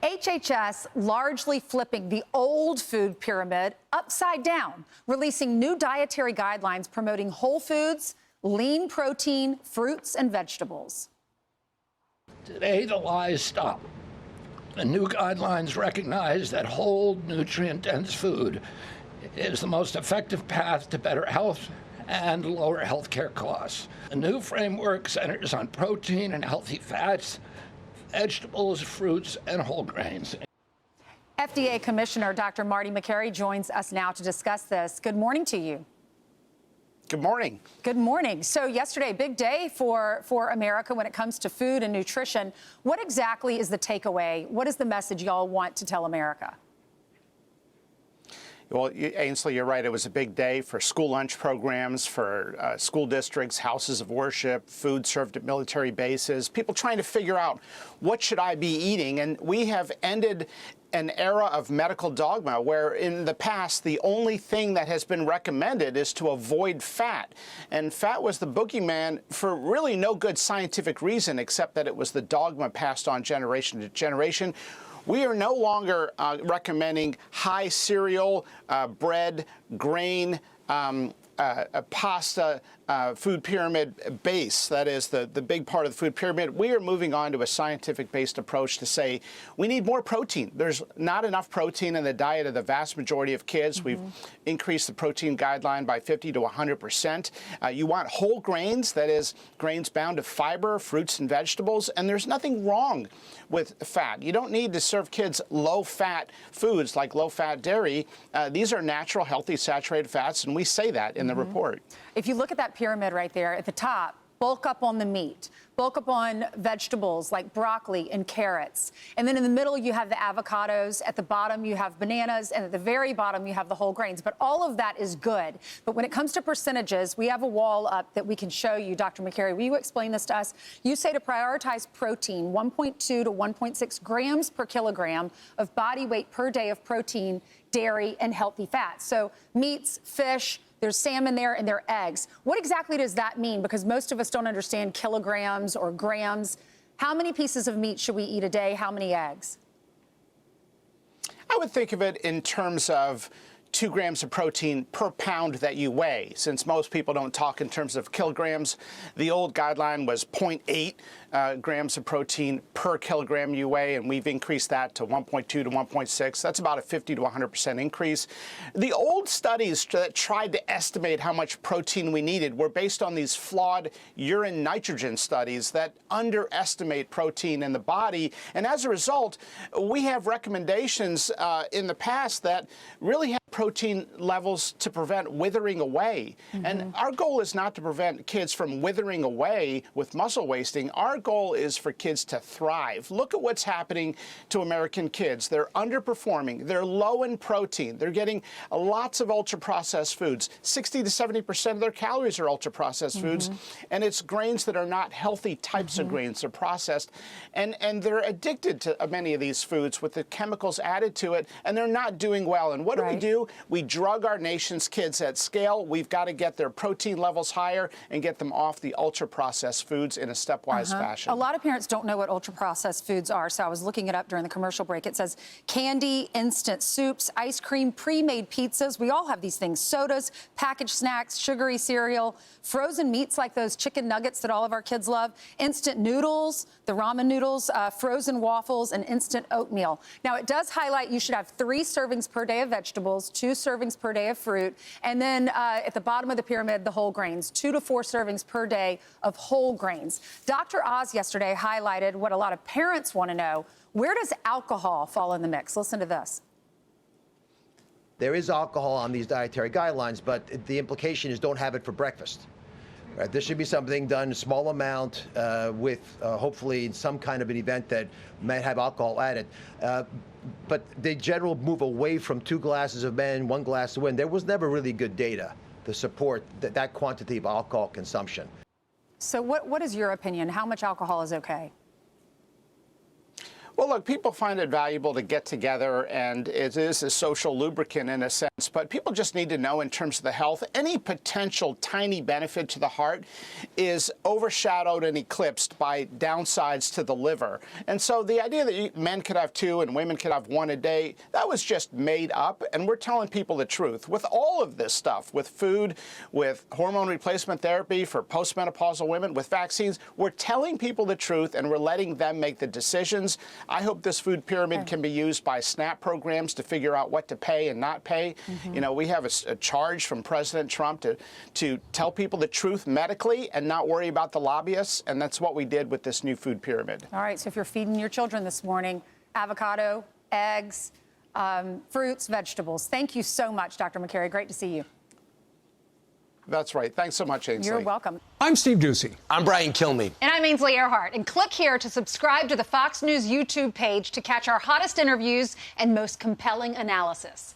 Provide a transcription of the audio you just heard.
HHS largely flipping the old food pyramid upside down, releasing new dietary guidelines promoting whole foods, lean protein, fruits, and vegetables. Today, the lies stop. The new guidelines recognize that whole, nutrient-dense food is the most effective path to better health and lower healthcare costs. The new framework centers on protein and healthy fats, vegetables, fruits, and whole grains. FDA Commissioner Dr. Marty Makary joins us now to discuss this. Good morning to you. Good morning. Good morning. So yesterday, big day for America when it comes to food and nutrition. What exactly is the takeaway? What is the message y'all want to tell America? Well, Ainsley, you're right. It was a big day for school lunch programs, for school districts, houses of worship, food served at military bases, people trying to figure out what should I be eating. And we have ended an era of medical dogma where in the past the only thing that has been recommended is to avoid fat. And fat was the boogeyman for really no good scientific reason except that it was the dogma passed on generation to generation. We are no longer recommending high cereal, bread, grain, pasta, food pyramid base. That is the big part of the food pyramid. We are moving on to a scientific-based approach to say we need more protein. There's not enough protein in the diet of the vast majority of kids. We've increased the protein guideline by 50 to 100%. You want whole grains, that is grains bound to fiber, fruits and vegetables, and there's nothing wrong with fat. You don't need to serve kids low-fat foods like low-fat dairy. These are natural, healthy, saturated fats, and we say that in the report. If you look at that pyramid right there at the top, bulk up on the meat, bulk up on vegetables like broccoli and carrots. And then in the middle, you have the avocados. At the bottom, you have bananas. And at the very bottom, you have the whole grains. But all of that is good. But when it comes to percentages, we have a wall up that we can show you. Dr. Makary, will you explain this to us? You say to prioritize protein, 1.2 to 1.6 grams per kilogram of body weight per day of protein, dairy, and healthy fats. So meats, fish, there's salmon there, and there are eggs. What exactly does that mean? Because most of us don't understand kilograms or grams. How many pieces of meat should we eat a day? How many eggs? I would think of it in terms of 2 grams of protein per pound that you weigh. Since most people don't talk in terms of kilograms, the old guideline was 0.8 grams of protein per kilogram you weigh, and we've increased that to 1.2 to 1.6. That's about a 50 to 100% increase. The old studies that tried to estimate how much protein we needed were based on these flawed urine nitrogen studies that underestimate protein in the body, and as a result, we have recommendations in the past that really have protein levels to prevent withering away. And our goal is not to prevent kids from withering away with muscle wasting. Our goal is for kids to thrive. Look at what's happening to American kids. They're underperforming. They're low in protein. They're getting lots of ultra-processed foods. 60 to 70% of their calories are ultra-processed foods, and it's grains that are not healthy types of grains. They're processed, and they're addicted to many of these foods with the chemicals added to it, and they're not doing well. And what do we do? We drug our nation's kids at scale. We've got to get their protein levels higher and get them off the ultra-processed foods in a stepwise fashion. A lot of parents don't know what ultra-processed foods are, so I was looking it up during the commercial break. It says candy, instant soups, ice cream, pre-made pizzas. We all have these things. Sodas, packaged snacks, sugary cereal, frozen meats like those chicken nuggets that all of our kids love, instant noodles, the ramen noodles, frozen waffles, and instant oatmeal. Now, it does highlight you should have 3 servings per day of vegetables, 2 servings per day of fruit, and then at the bottom of the pyramid, the whole grains, 2 to 4 servings per day of whole grains. Dr. Oz yesterday highlighted what a lot of parents want to know. Where does alcohol fall in the mix? Listen to this. There is alcohol on these dietary guidelines, but the implication is don't have it for breakfast. Right? This should be something done in a small amount with hopefully some kind of an event that might have alcohol added. But the general move away from 2 glasses of men, 1 glass of wine, there was never really good data to support that quantity of alcohol consumption. So what is your opinion? How much alcohol is okay? Well, look, people find it valuable to get together, and it is a social lubricant in a sense, but people just need to know in terms of the health, any potential tiny benefit to the heart is overshadowed and eclipsed by downsides to the liver. And so the idea that men could have 2 and women could have 1 a day, that was just made up, and we're telling people the truth. With all of this stuff, with food, with hormone replacement therapy for postmenopausal women, with vaccines, we're telling people the truth, and we're letting them make the decisions. I hope this food pyramid can be used by SNAP programs to figure out what to pay and not pay. You know, we have a charge from President Trump to tell people the truth medically and not worry about the lobbyists, and that's what we did with this new food pyramid. All right, so if you're feeding your children this morning, avocado, eggs, fruits, vegetables. Thank you so much, Dr. Makary. Great to see you. That's right. Thanks so much, Ainsley. You're welcome. I'm Steve Ducey. I'm Brian Kilmeade. And I'm Ainsley Earhart. And click here to subscribe to the Fox News YouTube page to catch our hottest interviews and most compelling analysis.